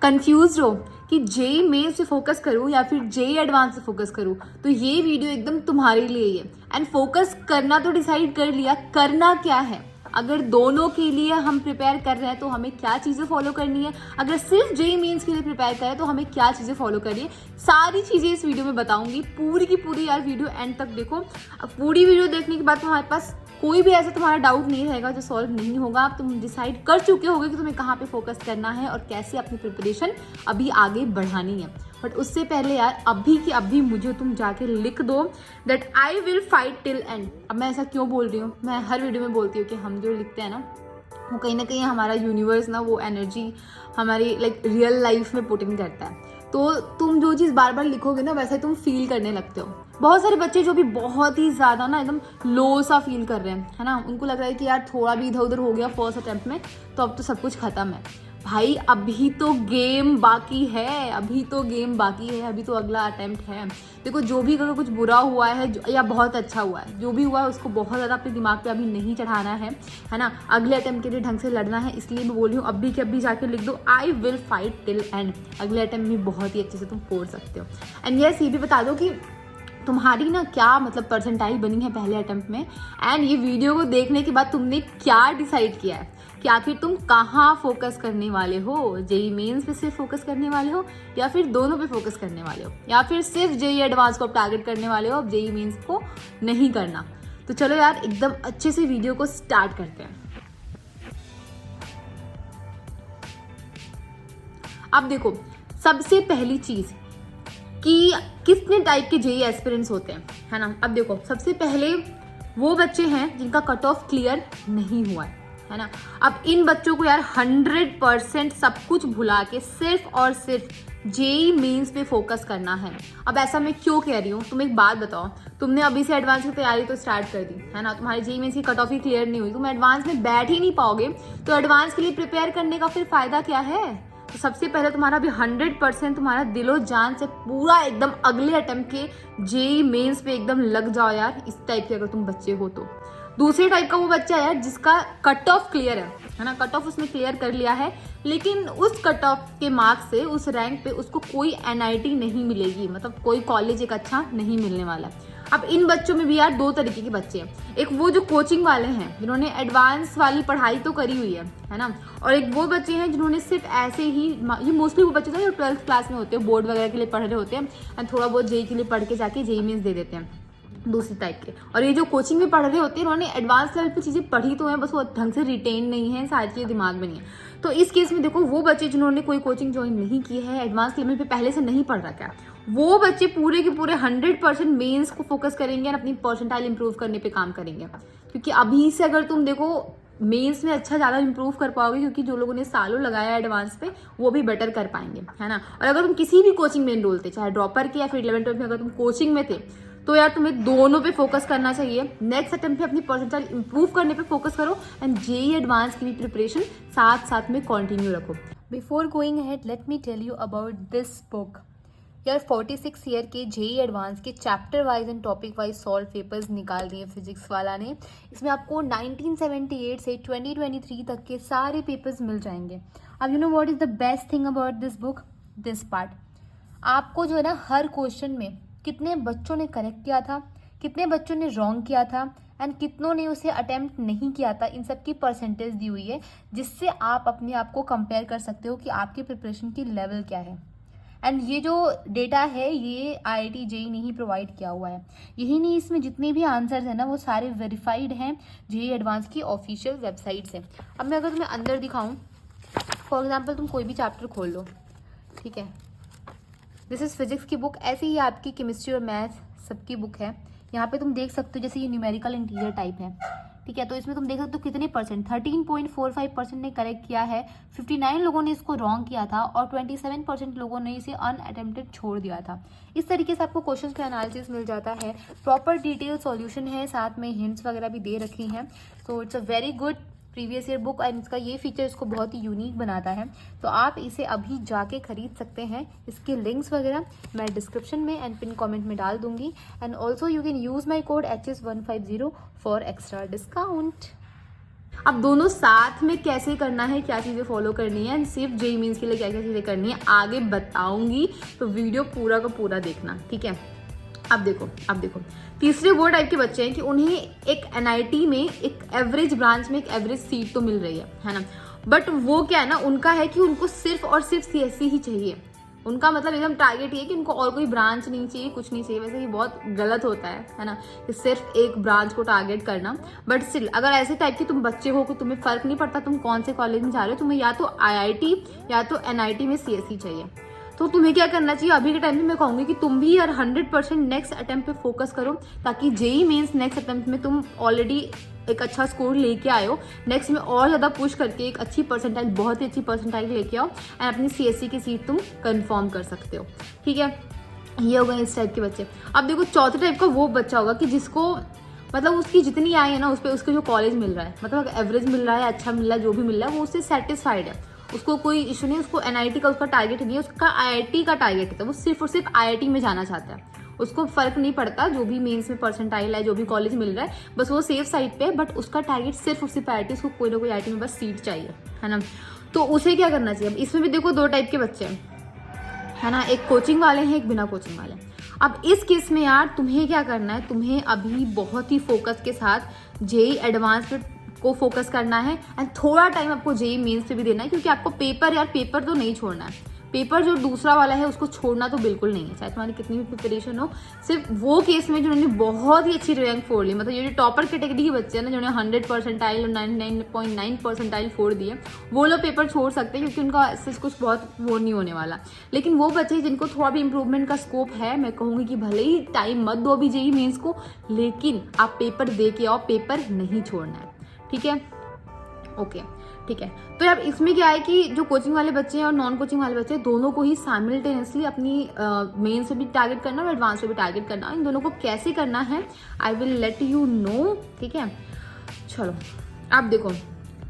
Confuse हो कि JEE mains से फोकस करूँ या फिर जेई एडवांस से फोकस करूँ, तो ये वीडियो एकदम तुम्हारे लिए ही है। एंड फोकस करना तो डिसाइड कर लिया, करना क्या है। अगर दोनों के लिए हम प्रिपेयर कर रहे हैं तो हमें क्या चीज़ें फॉलो करनी है, अगर सिर्फ जेई मेंस के लिए प्रिपेयर करें तो हमें क्या चीज़ें फॉलो करनी है, सारी चीज़ें इस वीडियो में बताऊंगी। पूरी की पूरी यार वीडियो एंड तक देखो। अब पूरी वीडियो देखने के बाद तुम्हारे पास कोई भी ऐसा तुम्हारा डाउट नहीं रहेगा जो सॉल्व नहीं होगा। अब तुम डिसाइड कर चुके होगे कि तुम्हें कहाँ पे फोकस करना है और कैसे अपनी प्रिपरेशन अभी आगे बढ़ानी है। बट उससे पहले यार अभी की अभी मुझे तुम जाके लिख दो that I will fight till and. अब मैं ऐसा क्यों बोल रही हूँ, मैं हर वीडियो में बोलती हूँ कि हम जो लिखते हैं ना वो कहीं ना कहीं हमारा यूनिवर्स ना वो एनर्जी हमारी लाइक रियल लाइफ में पुट इन करता है। तो तुम जो चीज़ बार बार लिखोगे ना वैसे तुम फील करने लगते हो। बहुत सारे बच्चे जो भी बहुत ही ज़्यादा ना एकदम लो सा फील कर रहे हैं, है ना, उनको लग रहा है कि यार थोड़ा भी इधर उधर हो गया फर्स्ट अटेम्प्ट में तो अब तो सब कुछ खत्म है। भाई अभी तो गेम बाकी है, अभी तो गेम बाकी है, अभी तो अगला अटेम्प्ट है। देखो जो भी अगर कुछ बुरा हुआ है या बहुत अच्छा हुआ है, जो भी हुआ है उसको बहुत ज़्यादा अपने दिमाग पे अभी नहीं चढ़ाना है ना। अगले अटेम्प्ट के लिए ढंग से लड़ना है। इसलिए मैं बोल रही हूँ अभी के अभी जाके लिख दो I will fight till and. अगले अटेम्प्ट में बहुत ही अच्छे से तुम फोड़ सकते हो। एंड यस ये भी बता दो कि तुम्हारी ना क्या मतलब परसेंटाइल बनी है पहले अटेम्प्ट में। एंड ये वीडियो को देखने के बाद तुमने क्या डिसाइड किया है कि आखिर तुम कहाँ फोकस करने वाले हो, जेई मेंस पे सिर्फ फोकस करने वाले हो या फिर दोनों पे फोकस करने वाले हो, या फिर सिर्फ जेई एडवांस को टारगेट करने वाले हो, अब जेई मेंस को नहीं करना। तो चलो यार एकदम अच्छे से वीडियो को स्टार्ट करते हैं। अब देखो सबसे पहली चीज कि कितने टाइप के जेई एस्पिरेंट्स होते हैं, है ना। अब देखो सबसे पहले वो बच्चे हैं जिनका कट ऑफ क्लियर नहीं हुआ है ना। अब इन बच्चों को यार 100% सब कुछ भुला के सिर्फ और सिर्फ जेई मेंस पे फोकस करना है। अब ऐसा मैं क्यों कह रही हूँ, तुम एक बात बताओ, तुमने अभी से एडवांस की तैयारी तो स्टार्ट कर दी है ना, तुम्हारी जेई मेंस की कट ऑफ ही क्लियर नहीं हुई, तुम एडवांस में बैठ ही नहीं पाओगे, तो एडवांस के लिए प्रिपेयर करने का फिर फायदा क्या है। तो सबसे पहले तुम्हारा भी 100% तुम्हारा दिलो जान से पूरा एकदम अगले अटेम्प्ट के जेई मेंस पे एकदम लग जाओ यार। इस टाइप के अगर तुम बच्चे हो तो दूसरे टाइप का वो बच्चा है यार जिसका कट ऑफ क्लियर है ना, कट ऑफ उसने क्लियर कर लिया है, लेकिन उस कट ऑफ के मार्क्स से उस रैंक पे उसको कोई एनआईटी नहीं मिलेगी, मतलब कोई कॉलेज एक अच्छा नहीं मिलने वाला। अब इन बच्चों में भी यार दो तरीके के बच्चे हैं, एक वो जो कोचिंग वाले हैं जिन्होंने एडवांस वाली पढ़ाई तो करी हुई है ना, और एक वो बच्चे हैं जिन्होंने सिर्फ ऐसे ही, ये मोस्टली वो बच्चे थे जो 12th क्लास में होते हैं, बोर्ड वगैरह के लिए पढ़ रहे होते हैं एंड थोड़ा बहुत जेई के लिए पढ़ के जाके जेई मेंस दे देते हैं, दूसरी टाइप के। और ये जो कोचिंग में पढ़ रहे होते हैं इन्होंने एडवांस लेवल पे चीज़ें पढ़ी तो है, बस वो ढंग से रिटेन नहीं है, सारी चीज़ें दिमाग में नहीं है। तो इस केस में देखो वो बच्चे जिन्होंने कोई कोचिंग ज्वाइन नहीं की है, एडवांस लेवल पे पहले से नहीं पढ़ रखा है, वो बच्चे पूरे के पूरे 100% मेंस को फोकस करेंगे और अपनी परसेंटाइल इंप्रूव करने पे काम करेंगे। क्योंकि अभी से अगर तुम देखो मेंस में अच्छा ज़्यादा इंप्रूव कर पाओगे, क्योंकि जो लोगों ने सालों लगाया एडवांस पे वो भी बेटर कर पाएंगे, है ना। और अगर तुम किसी भी कोचिंग में एनरोल थे, चाहे ड्रॉपर के या फिर 11th में अगर तुम कोचिंग में थे, तो यार तुम्हें दोनों पे फोकस करना चाहिए। नेक्स्ट अटेम्प्ट पे अपनी परसेंटाइल इंप्रूव करने पे फोकस करो एंड जेई एडवांस की भी प्रिपरेशन साथ साथ में कंटिन्यू रखो। Before going ahead let me tell you about this book. यार 46 ईयर के जेई एडवांस के chapter wise and topic wise solve papers निकाल दिए फिजिक्स वाला ने। इसमें आपको 1978 से 2023 तक के सारे पेपर्स मिल जाएंगे। अब you know what is the best thing about this book, this part, आपको जो है ना हर क्वेश्चन में कितने बच्चों ने करेक्ट किया था, कितने बच्चों ने रॉन्ग किया था एंड कितनों ने उसे अटेम्प्ट नहीं किया था, इन सब की परसेंटेज दी हुई है, जिससे आप अपने आप को कंपेयर कर सकते हो कि आपके प्रिपरेशन की लेवल क्या है। एंड ये जो डेटा है ये IIT जेई ने ही प्रोवाइड किया हुआ है। यही नहीं, इसमें जितने भी आंसर्स हैं ना वो सारे वेरीफाइड हैं जेई एडवांस की ऑफिशियल वेबसाइट से। अब मैं अगर तुम्हें अंदर दिखाऊं, फॉर एग्जाम्पल तुम कोई भी चैप्टर खोल लो, ठीक है, दिस इज फिजिक्स की बुक, ऐसे ही आपकी केमिस्ट्री और मैथ्स सबकी बुक है। यहाँ पे तुम देख सकते हो जैसे ये न्यूमेरिकल इंटीजर टाइप है, ठीक है, तो इसमें तुम देख सकते हो कितने परसेंट, 13.45% ने करेक्ट किया है, 59 लोगों ने इसको रॉन्ग किया था और 27% लोगों ने इसे अनअटेम्प्टेड छोड़ दिया था। इस तरीके से आपको क्वेश्चन का एनालिसिस मिल जाता है, प्रॉपर डिटेल सॉल्यूशन है, साथ में हिंट्स वगैरह भी दे रखी हैं। So it's a very good previous year book and इसका ये फीचर इसको बहुत ही यूनिक बनाता है। तो आप इसे अभी जाके खरीद सकते हैं। इसके लिंक्स वगैरह मैं डिस्क्रिप्शन में एंड पिन कमेंट में डाल दूंगी and also you can use my code HS150 for extra discount. अब दोनों साथ में कैसे करना है, क्या चीज़ें फॉलो करनी है, सिर्फ जेईई मेंस के लिए क्या क्या चीज़ें करनी है आगे बताऊंगी, तो वीडियो पूरा का पूरा देखना, ठीक है। अब देखो तीसरे वो टाइप के बच्चे हैं कि उन्हें एक एनआईटी में एक एवरेज ब्रांच में एक एवरेज सीट तो मिल रही है ना, बट वो क्या है ना, उनका है कि उनको सिर्फ और सिर्फ सीएससी ही चाहिए। उनका मतलब एकदम टारगेट ये है कि उनको और कोई ब्रांच नहीं चाहिए, कुछ नहीं चाहिए। वैसे ये बहुत गलत होता है ना, कि सिर्फ एक ब्रांच को टारगेट करना। बट स्टिल अगर ऐसे टाइप के तुम बच्चे हो कि तुम्हें फर्क नहीं पड़ता तुम कौन से कॉलेज में जा रहे हो, तुम्हें या तो आईआईटी या तो एनआईटी में सीएससी चाहिए, तो तुम्हें क्या करना चाहिए अभी के टाइम में, मैं कहूँगी कि तुम भी यार 100% नेक्स्ट अटेम्प्ट पे फोकस करो, ताकि जेईई मेंस नेक्स्ट अटेम्प्ट में तुम ऑलरेडी एक अच्छा स्कोर लेके आए हो, नेक्स्ट में और ज़्यादा पुश करके एक अच्छी परसेंटाइल, बहुत ही अच्छी परसेंटाइल लेके आओ एंड अपनी सीएससी की सीट तुम कंफर्म कर सकते हो, ठीक है। ये हो गए इस टाइप के बच्चे। अब देखो चौथे टाइप का वो बच्चा होगा कि जिसको मतलब उसकी जितनी आई है ना उस पर उसके जो कॉलेज मिल रहा है, मतलब एवरेज मिल रहा है, अच्छा मिल रहा है, जो भी मिल रहा है वो उससे सेटिस्फाइड है, उसको कोई इशू नहीं, उसको एनआईटी का उसका टारगेट नहीं है, उसका आईआईटी का टारगेट है, वो सिर्फ और सिर्फ आईआईटी में जाना चाहता है। उसको फर्क नहीं पड़ता जो भी मेंस में परसेंटाइल है, जो भी कॉलेज मिल रहा है, बस वो सेफ साइड पे है, बट उसका टारगेट सिर्फ और सिर्फ आईआईटी, उसको कोई ना कोई आईआईटी में बस सीट चाहिए, है ना। तो उसे क्या करना चाहिए, अब इसमें भी देखो दो टाइप के बच्चे हैं, है ना, एक कोचिंग वाले हैं, एक बिना कोचिंग वाले हैं। अब इस केस में यार तुम्हें क्या करना है, तुम्हें अभी बहुत ही फोकस के साथ जेईई एडवांस पे को फोकस करना है एंड थोड़ा टाइम आपको जेईई मेंस पे भी देना है, क्योंकि आपको पेपर तो नहीं छोड़ना है। पेपर जो दूसरा वाला है उसको छोड़ना तो बिल्कुल नहीं है, चाहे तुम्हारी कितनी भी प्रिपरेशन हो। सिर्फ वो केस में जिन्होंने बहुत ही अच्छी रैंक फोड़ ली, मतलब ये जो टॉपर कैटेगरी के बच्चे हैं ना, जिन्होंने 100 परसेंटाइल और 99.9 परसेंटाइल फोड़ दिए, वो लोग पेपर छोड़ सकते हैं, क्योंकि उनका ऐसे कुछ बहुत वो नहीं होने वाला। लेकिन वो बच्चे जिनको थोड़ा भी इंप्रूवमेंट का स्कोप है, मैं कहूँगी कि भले ही टाइम मत दो अभी जेईई मेंस को, लेकिन आप पेपर दे के आओ, पेपर नहीं छोड़ना है, ठीक है। ओके ठीक है। तो अब इसमें क्या है कि जो कोचिंग वाले बच्चे हैं और नॉन कोचिंग वाले बच्चे हैं, दोनों को ही साइमल्टेनियसली अपनी मेन से भी टारगेट करना और एडवांस से भी टारगेट करना। इन दोनों को कैसे करना है I will let you know, ठीक है। चलो अब देखो,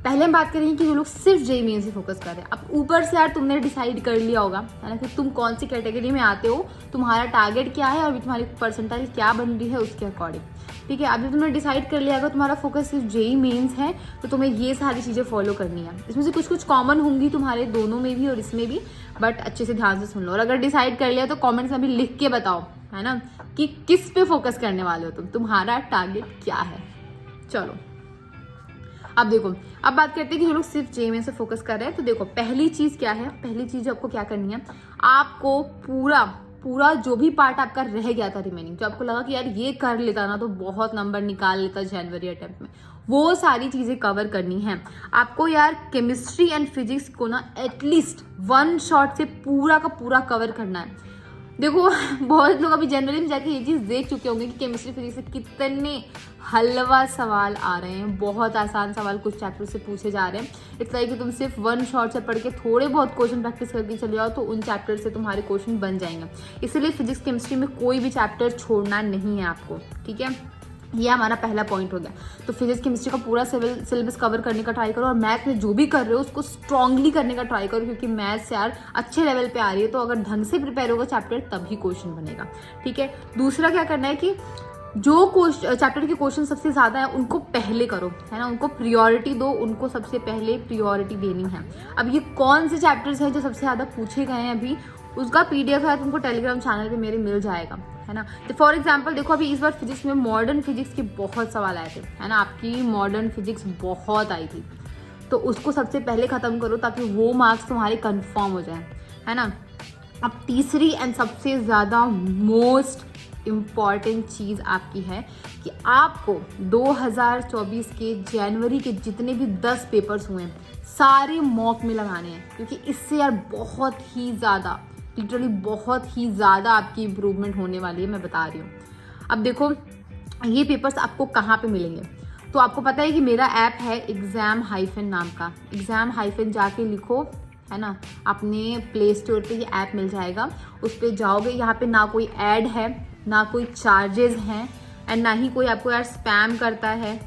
पहले हम बात करेंगे कि जो लोग सिर्फ जेईई मेंस से फोकस कर रहे हैं। अब ऊपर से यार तुमने डिसाइड कर लिया होगा, है ना, कि तुम कौन सी कैटेगरी में आते हो, तुम्हारा टारगेट क्या है और तुम्हारी परसेंटाइल क्या बन रही है उसके अकॉर्डिंग, ठीक है। अभी तुमने डिसाइड कर लिया, अगर तुम्हारा फोकस सिर्फ जेईई मेंस है तो तुम्हें ये सारी चीज़ें फॉलो करनी है। इसमें से कुछ कुछ कॉमन होंगी तुम्हारे दोनों में भी और इसमें भी, बट अच्छे से ध्यान से सुन लो। और अगर डिसाइड कर लिया तो कॉमेंट्स में भी लिख के बताओ, है ना, कि किस पे फोकस करने वाले हो तुम, तुम्हारा टारगेट क्या है। चलो अब देखो, अब बात करते हैं कि जो लोग सिर्फ जेईई मेंस से फोकस कर रहे हैं। तो देखो पहली चीज़ क्या है, पहली चीज़ आपको क्या करनी है, आपको पूरा जो भी पार्ट आपका रह गया था रिमेनिंग, जो आपको लगा कि यार ये कर लेता ना तो बहुत नंबर निकाल लेता जनवरी अटेम्प्ट में, वो सारी चीज़ें कवर करनी है आपको। यार केमिस्ट्री एंड फिजिक्स को ना एटलीस्ट 1 शॉट से पूरा का पूरा कवर करना है। देखो बहुत लोग अभी जनरली में जाके ये चीज़ देख चुके होंगे कि केमिस्ट्री फिजिक्स से कितने हलवा सवाल आ रहे हैं, बहुत आसान सवाल कुछ चैप्टर से पूछे जा रहे हैं। इट्स लाइक कि तुम सिर्फ 1 शॉट से पढ़ के थोड़े बहुत क्वेश्चन प्रैक्टिस करके चले जाओ तो उन चैप्टर से तुम्हारे क्वेश्चन बन जाएंगे। इसलिए फिजिक्स केमिस्ट्री में कोई भी चैप्टर छोड़ना नहीं है आपको, ठीक है। ये हमारा पहला पॉइंट हो गया। तो फिजिक्स केमिस्ट्री का पूरा सिलेबस कवर करने का ट्राई करो, और मैथ में जो भी कर रहे हो उसको स्ट्रांगली करने का ट्राई करो, क्योंकि मैथ्स यार अच्छे लेवल पे आ रही है, तो अगर ढंग से प्रिपेयर होगा चैप्टर तभी क्वेश्चन बनेगा, ठीक है। दूसरा क्या करना है कि जो चैप्टर के क्वेश्चन सबसे ज़्यादा है उनको पहले करो, है ना, उनको प्रायोरिटी दो, उनको सबसे पहले प्रायोरिटी देनी है। अब ये कौन से चैप्टर्स हैं जो सबसे ज़्यादा पूछे गए हैं, अभी उसका PDF है तुमको टेलीग्राम चैनल पे मेरे मिल जाएगा, है ना। तो फॉर एग्जांपल देखो, अभी इस बार फिजिक्स में मॉडर्न फिजिक्स के बहुत सवाल आए थे, है ना, आपकी मॉडर्न फिजिक्स बहुत आई थी, तो उसको सबसे पहले ख़त्म करो ताकि वो मार्क्स तुम्हारे कंफर्म हो जाए, है ना। अब तीसरी एंड सबसे ज़्यादा मोस्ट इम्पॉर्टेंट चीज़ आपकी है कि आपको 2024 के जनवरी के जितने भी 10 पेपर्स हुए हैं सारे मॉक में लगाने हैं, क्योंकि इससे यार बहुत ही ज़्यादा, लिटरली बहुत ही ज़्यादा आपकी इम्प्रूवमेंट होने वाली है, मैं बता रही हूँ। अब देखो ये पेपर्स आपको कहाँ पे मिलेंगे, तो आपको पता है कि मेरा ऐप है एग्जाम-, नाम का, एग्जाम- जाके लिखो, है ना, अपने प्ले स्टोर पे ये ऐप मिल जाएगा, उस पर जाओगे, यहाँ पे ना कोई ऐड है, ना कोई चार्जेस हैं, एंड ना ही कोई आपको यार स्पैम करता है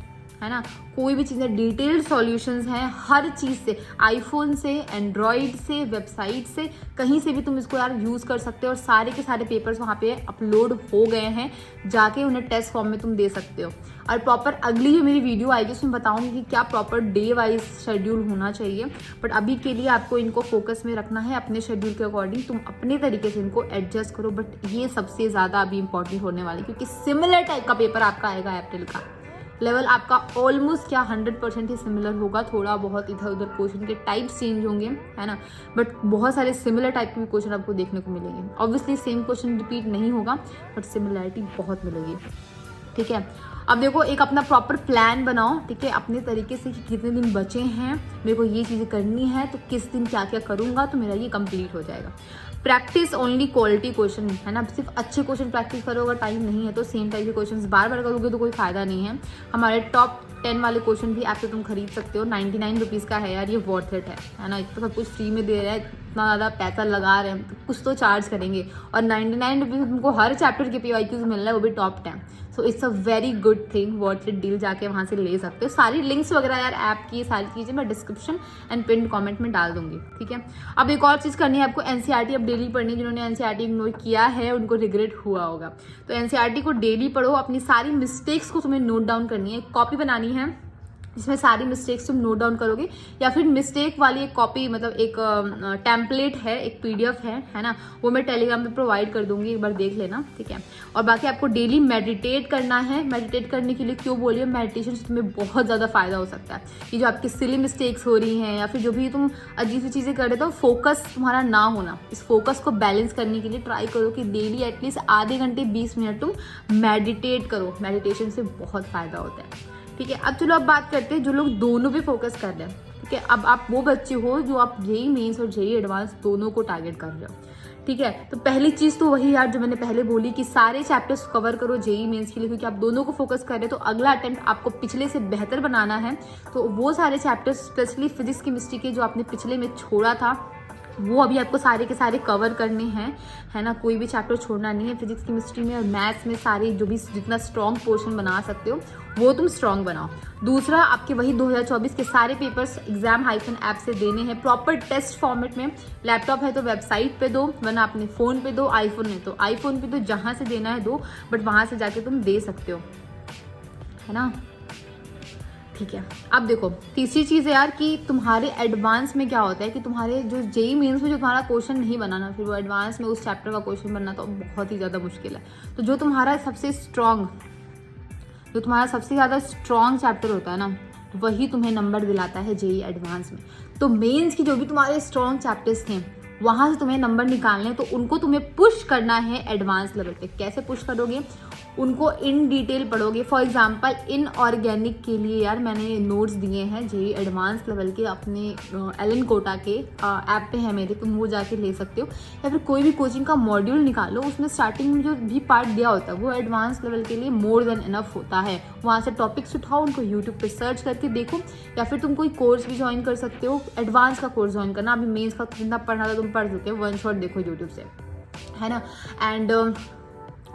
है ना, कोई भी चीज़ें डिटेल्ड सॉल्यूशंस हैं हर चीज़ से, आईफोन से, एंड्रॉयड से, वेबसाइट से, कहीं से भी तुम इसको यार यूज़ कर सकते हो। और सारे के सारे पेपर्स वहाँ पे अपलोड हो गए हैं, जाके उन्हें टेस्ट फॉर्म में तुम दे सकते हो। और प्रॉपर अगली जो मेरी वीडियो आएगी उसमें बताऊंगी कि क्या प्रॉपर डे वाइज शेड्यूल होना चाहिए। बट अभी के लिए आपको इनको फोकस में रखना है, अपने शेड्यूल के अकॉर्डिंग तुम अपने तरीके से इनको एडजस्ट करो। बट ये सबसे ज़्यादा अभी इंपॉर्टेंट होने वाली, क्योंकि सिमिलर टाइप का पेपर आपका आएगा अप्रैल का। लेवल आपका ऑलमोस्ट क्या 100% ही सिमिलर होगा, थोड़ा बहुत इधर उधर क्वेश्चन के टाइप्स चेंज होंगे, है ना, बट बहुत सारे सिमिलर टाइप के भी क्वेश्चन आपको देखने को मिलेंगे। ऑब्वियसली सेम क्वेश्चन रिपीट नहीं होगा, बट सिमिलैरिटी बहुत मिलेगी। ठीक है, अब देखो एक अपना प्रॉपर प्लान बनाओ, ठीक है, अपने तरीके से कि कितने दिन बचे हैं, मेरे को ये चीज़ें करनी है, तो किस दिन क्या क्या करूँगा तो मेरा ये कंप्लीट हो जाएगा। प्रैक्टिस ओनली क्वालिटी क्वेश्चन, है ना, सिर्फ अच्छे क्वेश्चन प्रैक्टिस करो। अगर टाइम नहीं है तो सेम टाइप के क्वेश्चन बार बार करोगे तो कोई फायदा नहीं है। हमारे टॉप 10 वाले क्वेश्चन भी ऐप से तुम खरीद सकते हो, 99 रुपीज़ का है यार, ये वर्थ इट है ना। इतना सब कुछ फ्री में दे रहा है, इतना ज़्यादा पैसा लगा रहे हैं तो कुछ तो चार्ज करेंगे। और 99 रुपीज़ तुमको हर चैप्टर के PYQs मिल रहा है, वो भी top 10। So it's a very good thing, worth it deal, जाके वहाँ से ले सकते हो। सारी लिंक्स वगैरह यार ऐप की सारी चीज़ें मैं डिस्क्रिप्शन एंड पिन कमेंट में डाल दूंगी। ठीक है, अब एक और चीज़ करनी है आपको, NCERT अब डेली पढ़नी। जिन्होंने NCERT इग्नोर किया है उनको रिग्रेट हुआ होगा। तो NCERT को डेली पढ़ो, अपनी सारी मिस्टेक्स को तुम्हें नोट डाउन करनी है, कॉपी बनानी है जिसमें सारी मिस्टेक्स तुम नोट डाउन करोगे, या फिर मिस्टेक वाली एक कॉपी, मतलब एक टेम्पलेट है, एक PDF है ना, वो मैं टेलीग्राम पे प्रोवाइड कर दूंगी, एक बार देख लेना। ठीक है, और बाकी आपको डेली मेडिटेट करना है। मेडिटेट करने के लिए क्यों बोलिए, मेडिटेशन से तुम्हें बहुत ज़्यादा फायदा हो सकता है। ये जो आपकी सिली मिस्टेक्स हो रही हैं या फिर जो भी तुम अजीब सी चीज़ें कर रहे हो, फोकस तुम्हारा ना होना, इस फोकस को बैलेंस करने के लिए ट्राई करो कि डेली एटलीस्ट आधे घंटे 20 मिनट तुम मेडिटेट करो। मेडिटेशन से बहुत फ़ायदा होता है। ठीक है, अब चलो अब बात करते हैं जो लोग दोनों पे फोकस कर रहे हैं। ठीक है, अब आप वो बच्चे हो जो आप JEE मेंस और JEE एडवांस दोनों को टारगेट कर रहे हो। ठीक है, तो पहली चीज़ तो वही यार जो मैंने पहले बोली कि सारे चैप्टर्स कवर करो JEE मेंस के लिए, क्योंकि आप दोनों को फोकस कर रहे हो। तो अगला अटेम्प्ट आपको पिछले से बेहतर बनाना है, तो वो सारे चैप्टर्स स्पेशली फिजिक्स केमिस्ट्री के जो आपने पिछले में छोड़ा था वो अभी आपको सारे के सारे कवर करने हैं, है ना, कोई भी चैप्टर छोड़ना नहीं है। फिजिक्स केमिस्ट्री में और मैथ्स में सारे जो भी जितना स्ट्रॉन्ग पोर्शन बना सकते हो वो तुम स्ट्रॉन्ग बनाओ। दूसरा, आपके वही 2024 के सारे पेपर्स exam-hyphen ऐप से देने हैं प्रॉपर टेस्ट फॉर्मेट में। लैपटॉप है तो वेबसाइट पे दो, वरना अपने फ़ोन पे दो, आईफोन है तो आईफोन पे दो, जहाँ से देना है दो, बट वहाँ से जाके तुम दे सकते हो, है ना। ठीक है, अब देखो तीसरी चीज़ है यार कि तुम्हारे एडवांस में क्या होता है कि तुम्हारे जो JEE मेंस में जो तुम्हारा क्वेश्चन नहीं बनाना, फिर वो एडवांस में उस चैप्टर का क्वेश्चन बनना तो बहुत ही ज़्यादा मुश्किल है। तो जो तुम्हारा सबसे ज़्यादा स्ट्रॉन्ग चैप्टर होता है ना, वही तुम्हें नंबर दिलाता है JEE एडवांस में। तो मेंस की जो भी तुम्हारे स्ट्रॉन्ग चैप्टर्स थे वहाँ से तुम्हें नंबर निकालने हैं, तो उनको तुम्हें पुश करना है एडवांस लेवल पे। कैसे पुश करोगे, उनको इन डिटेल पढ़ोगे। फॉर एग्जांपल इनऑर्गेनिक के लिए यार मैंने नोट्स दिए हैं JEE एडवांस लेवल के, अपने एलन कोटा के ऐप पे है मेरे, तुम वो जाके ले सकते हो। या फिर कोई भी कोचिंग का मॉड्यूल निकालो, उसमें स्टार्टिंग में जो भी पार्ट दिया होता है वो एडवांस लेवल के लिए मोर देन इनफ होता है। वहाँ से टॉपिक्स उठाओ, उनको यूट्यूब पर सर्च करके देखो, या फिर तुम कोई कोर्स भी ज्वाइन कर सकते हो। एडवांस का कोर्स ज्वाइन करना, अभी मेंस का जितना पढ़ना था तुम पढ़ चुके हो, 1 शॉट देखो यूट्यूब से, है ना। एंड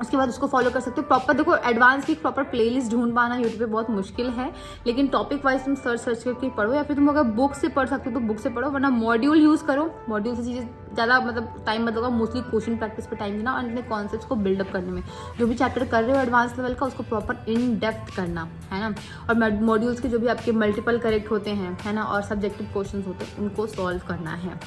उसके बाद उसको फॉलो कर सकते हो प्रॉपर। देखो एडवांस की प्रॉपर प्लेलिस्ट ढूंढ पाना यूट्यूब पे बहुत मुश्किल है, लेकिन टॉपिक वाइज तुम सर्च करके पढ़ो, या फिर तुम अगर बुक से पढ़ सकते हो तो बुक से पढ़ो, वरना मॉड्यूल यूज़ करो। मॉड्यूल से चीज़ें ज़्यादा मतलब टाइम मत लगा, मोस्टली क्वेश्चन प्रैक्टिस पे टाइम देना और अपने कॉन्सेप्ट्स को बिल्डअप करने में। जो भी चैप्टर कर रहे हो एडवांस लेवल का उसको प्रॉपर इन डेप्थ करना, है ना। और मॉड्यूल्स के जो भी आपके मल्टीपल करेक्ट होते हैं, है ना, और सब्जेक्टिव क्वेश्चन होते हैं उनको सॉल्व करना है।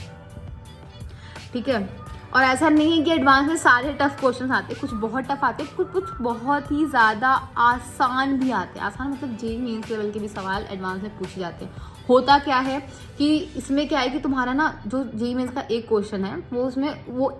ठीक है, और ऐसा नहीं है कि एडवांस में सारे टफ क्वेश्चन आते हैं, कुछ बहुत टफ आते हैं, कुछ बहुत ही ज़्यादा आसान भी आते हैं। आसान मतलब JEE मेंस लेवल के भी सवाल एडवांस में पूछे जाते हैं। होता क्या है कि इसमें क्या है कि तुम्हारा ना जो JEE मेंस का एक क्वेश्चन है वो उसमें वो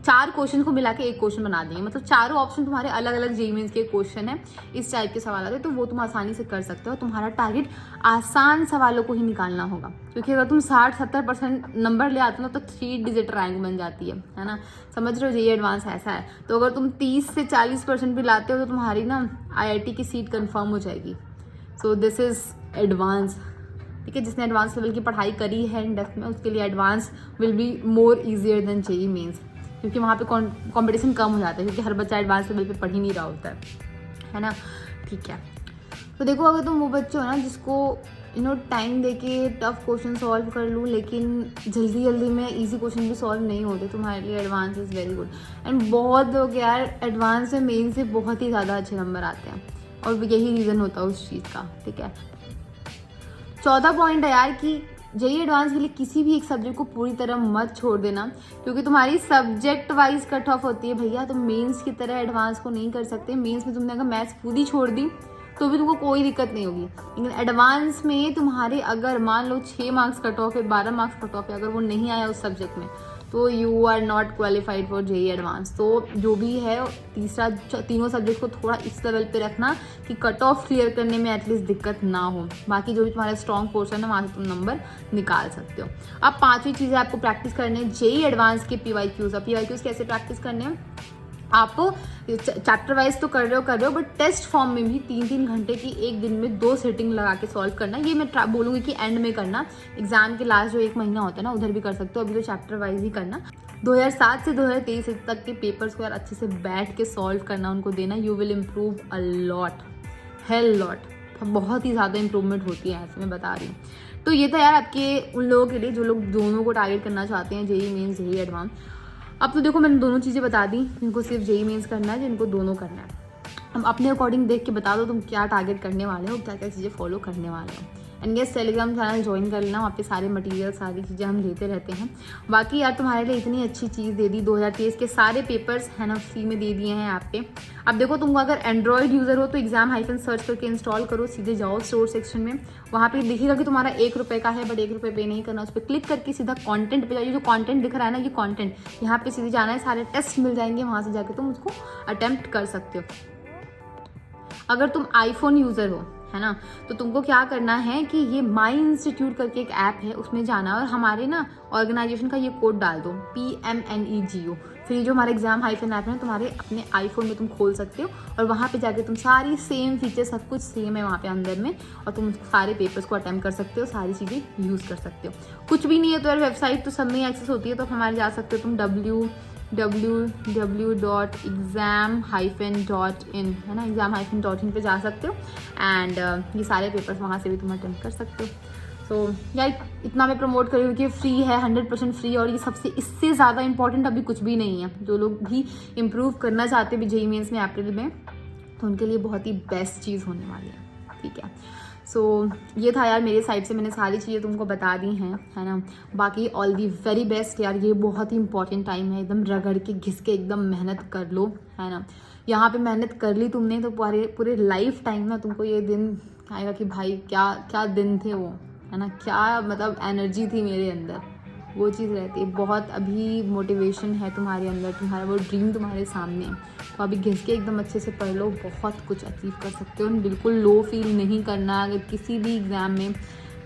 4 क्वेश्चन को मिला के एक क्वेश्चन बना देंगे, मतलब चारों ऑप्शन तुम्हारे अलग अलग JEE मेंस के क्वेश्चन है, इस टाइप के सवाल आते हैं। तो वो तुम आसानी से कर सकते हो। तुम्हारा टारगेट आसान सवालों को ही निकालना होगा, क्योंकि अगर तुम 60-70% नंबर ले आते हो ना तो 3 डिजिट रैंक बन जाती है ना। समझ रहे हो, JEE एडवांस ऐसा है। तो अगर तुम 30 से 40% भी लाते हो तो तुम्हारी ना IIT की सीट कन्फर्म हो जाएगी। So this is advance. ठीक है, जिसने एडवांस लेवल की पढ़ाई करी है इन डेप्थ में उसके लिए advance will be more easier than JEE mains, क्योंकि वहाँ पे कंपटीशन कम हो जाता है, क्योंकि हर बच्चा एडवांस लेवल पे पढ़ ही नहीं रहा होता है ना। ठीक है, तो देखो, अगर तुम वो बच्चे हो ना जिसको टाइम देके टफ क्वेश्चन सॉल्व कर लूँ, लेकिन जल्दी जल्दी में इजी क्वेश्चन भी सॉल्व नहीं होते, तुम्हारे लिए advance is very good. And बहुत लोग यार एडवांस में मेन से बहुत ही ज़्यादा अच्छे नंबर आते हैं, और यही रीज़न होता है उस चीज़ का। ठीक है, 14 पॉइंट है यार कि जेईई एडवांस के लिए किसी भी एक सब्जेक्ट को पूरी तरह मत छोड़ देना, क्योंकि तुम्हारी सब्जेक्ट वाइज कट ऑफ होती है भैया। तुम मेंस की तरह एडवांस को नहीं कर सकते। मेंस में तुमने अगर मैथ्स पूरी छोड़ दी तो भी तुमको कोई दिक्कत नहीं होगी, लेकिन एडवांस में तुम्हारे अगर मान लो 6 मार्क्स कट ऑफ है, 12 मार्क्स कट ऑफ है, अगर वो नहीं आया उस सब्जेक्ट में, तो you are not qualified for JEE advance. तो जो भी है तीनों सब्जेक्ट को थोड़ा इस लेवल पे रखना कि कट ऑफ क्लियर करने में एटलीस्ट दिक्कत ना हो। बाकी जो भी तुम्हारा स्ट्रॉन्ग पोर्शन है वहाँ से तुम नंबर निकाल सकते हो। अब 5वीं चीज़ें आपको प्रैक्टिस करने हैं जेईई एडवांस के पीवाईक्यूज। अब पीवाईक्यूज कैसे प्रैक्टिस करने हैं, आप चैप्टर वाइज तो कर रहे हो बट टेस्ट फॉर्म में भी 3-3 घंटे की एक दिन में 2 सेटिंग लगा के सॉल्व करना। ये मैं बोलूँगी कि एंड में करना, एग्जाम के लास्ट जो 1 महीना होता है ना उधर भी कर सकते हो, अभी तो चैप्टर वाइज ही करना। 2007 से 2023 तक के पेपर्स को यार अच्छे से बैठ के सॉल्व करना, उनको देना। You will improve a lot, hell lot, बहुत ही ज़्यादा इंप्रूवमेंट होती है, ऐसे मैं बता रही हूँ। तो ये था यार आपके उन लोगों के लिए जो लोग दोनों को टारगेट करना चाहते हैं, जेईई मेंस जेईई एडवांस। अब तो देखो मैंने दोनों चीज़ें बता दी, जिनको सिर्फ जेईई मेंस करना है, जिनको दोनों करना है। हम अपने अकॉर्डिंग देख के बता दो तुम क्या टारगेट करने वाले हो, क्या क्या चीज़ें फॉलो करने वाले हो। And yes, Telegram channel join कर लेना, वहाँ पे सारे मटेरियल सारी चीज़ें हम देते रहते हैं। बाकी यार तुम्हारे लिए इतनी अच्छी चीज़ दे दी, 2023 के सारे पेपर्स है ना फ्री में दे दिए हैं ऐप पे। अब देखो, तुमको अगर एंड्रॉयड यूज़र हो तो एग्जाम सर्च करके इंस्टॉल करो, सीधे जाओ स्टोर सेक्शन में, वहाँ पे दिखेगा कि तुम्हारा 1 रुपये का है, बट 1 रुपये पे नहीं करना, उस पर क्लिक करके सीधा कंटेंट पे जाइए। जो कंटेंट दिख रहा है ना, ये कंटेंट यहाँ पे सीधे जाना है, सारे टेस्ट मिल जाएंगे, वहाँ से जाके तुम उसको अटेम्प्ट कर सकते हो। अगर तुम आईफोन यूज़र हो है ना, तो तुमको क्या करना है कि ये माई इंस्टीट्यूट करके एक ऐप है, उसमें जाना और हमारे ना ऑर्गेनाइजेशन का ये कोड डाल दो PMNEGO। फिर ये जो हमारा एग्जाम हाइफन ऐप है तुम्हारे अपने आईफोन में तुम खोल सकते हो, और वहाँ पे जाके तुम सारी सेम फीचर, सब कुछ सेम है वहाँ पे अंदर में, और तुम सारे पेपर्स को अटेम्प्ट कर सकते हो, सारी चीज़ें यूज़ कर सकते हो। कुछ भी नहीं है तो यार वेबसाइट तो सब में एक्सेस होती है, तो हमारे जा सकते हो तुम www.exam-in है ना, exam-in पे जा सकते हो, एंड ये सारे पेपर्स वहाँ से भी तुम अटेम्प्ट कर सकते हो। सो यार इतना मैं प्रमोट करूँ कि फ्री है, 100% फ्री, और ये सबसे इससे ज़्यादा इंपॉर्टेंट अभी कुछ भी नहीं है। जो लोग भी इम्प्रूव करना चाहते हैं जेईई मेंस में अप्रैल में, तो उनके लिए बहुत ही बेस्ट चीज़ होने वाली है। ठीक है, सो ये था यार मेरे साइड से, मैंने सारी चीज़ें तुमको बता दी हैं, है ना। बाकी ऑल दी वेरी बेस्ट यार, ये बहुत ही इंपॉर्टेंट टाइम है, एकदम रगड़ के घिस के एकदम मेहनत कर लो, है ना। यहाँ पे मेहनत कर ली तुमने तो पूरे लाइफ टाइम ना तुमको ये दिन आएगा कि भाई क्या क्या दिन थे वो, है ना, क्या मतलब एनर्जी थी मेरे अंदर, वो चीज़ रहती है। बहुत अभी मोटिवेशन है तुम्हारे अंदर, तुम्हारा वो ड्रीम तुम्हारे सामने है, तो अभी घिस के एकदम अच्छे से पढ़ लो, बहुत कुछ अचीव कर सकते हो। बिल्कुल लो फील नहीं करना अगर किसी भी एग्ज़ाम में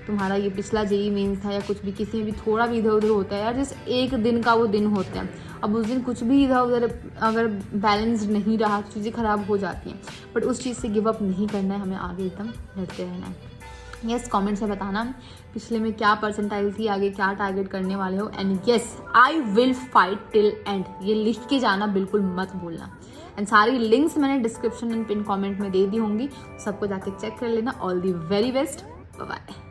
तुम्हारा ये पिछला जेईई मेंस था या कुछ भी, किसी में भी थोड़ा भी इधर उधर होता है यार, जैसे एक दिन का वो दिन होता है, अब उस दिन कुछ भी इधर उधर अगर बैलेंस नहीं रहा तो चीज़ें ख़राब हो जाती हैं, बट उस चीज़ से गिव अप नहीं करना है, हमें आगे एकदम लड़ते रहना है। यस, कमेंट से बताना पिछले में क्या परसेंटाइल थी, आगे क्या टारगेट करने वाले हो, and yes I will fight till and, ये लिख के जाना, बिल्कुल मत भूलना। एंड सारी लिंक्स मैंने डिस्क्रिप्शन एंड पिन कमेंट में दे दी होंगी, सबको जाके चेक कर लेना। All the very best, bye bye.